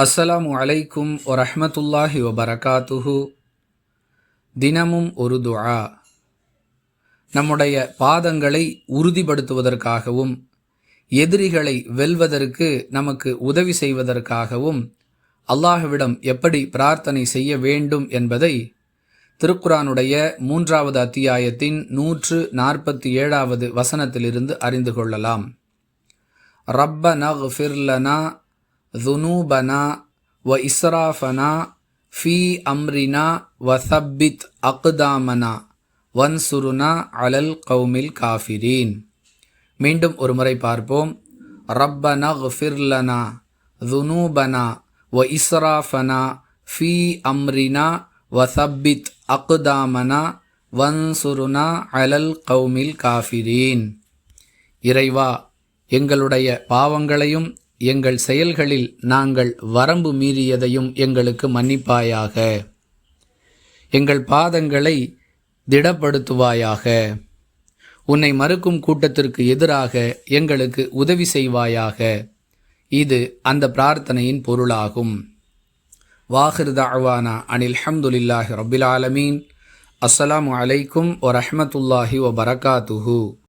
அஸ்ஸலாமு அலைக்கும் வரஹ்மத்துல்லாஹி வபரகாத்துஹு. தினமும் ஒரு துஆ. நம்முடைய பாதங்களை உறுதிப்படுத்துவதற்காகவும் எதிரிகளை வெல்வதற்கு நமக்கு உதவி செய்வதற்காகவும் அல்லாஹ்விடம் எப்படி பிரார்த்தனை செய்ய வேண்டும் என்பதை திருக்குர்ஆனுடைய 3வது அத்தியாயத்தின் 147வது வசனத்திலிருந்து அறிந்து கொள்ளலாம். ரப்பனா ஃபிர் லனா ذُنُوبَنَا وَإِسْرَافَنَا فِي أَمْرِنَا وَثَبِّتْ أَقْدَامَنَا وَانْصُرْنَا عَلَى الْقَوْمِ الْكَافِرِينَ. மீண்டும் ஒரு முறை பார்ப்போம். رَبَّنَا اغْفِرْ لَنَا ذُنُوبَنَا وَإِسْرَافَنَا فِي أَمْرِنَا وَثَبِّتْ أَقْدَامَنَا وَانْصُرْنَا عَلَى الْقَوْمِ الْكَافِرِينَ. இறைவா, எங்களுடைய பாவங்களையும் எங்கள் செயல்களில் நாங்கள் வரம்பு மீறியதையும் எங்களுக்கு மன்னிப்பாயாக. எங்கள் பாதங்களை திடப்படுத்துவாயாக. உன்னை மறுக்கும் கூட்டத்திற்கு எதிராக எங்களுக்கு உதவி செய்வாயாக. இது அந்த பிரார்த்தனையின் பொருளாகும். வாஹிர் தஅவானா அனில் ஹம்துலில்லாஹி ரப்பில் ஆலமீன். அஸ்ஸலாமு அலைக்கும் வரஹ்மத்துல்லாஹி வபரகாத்துஹு.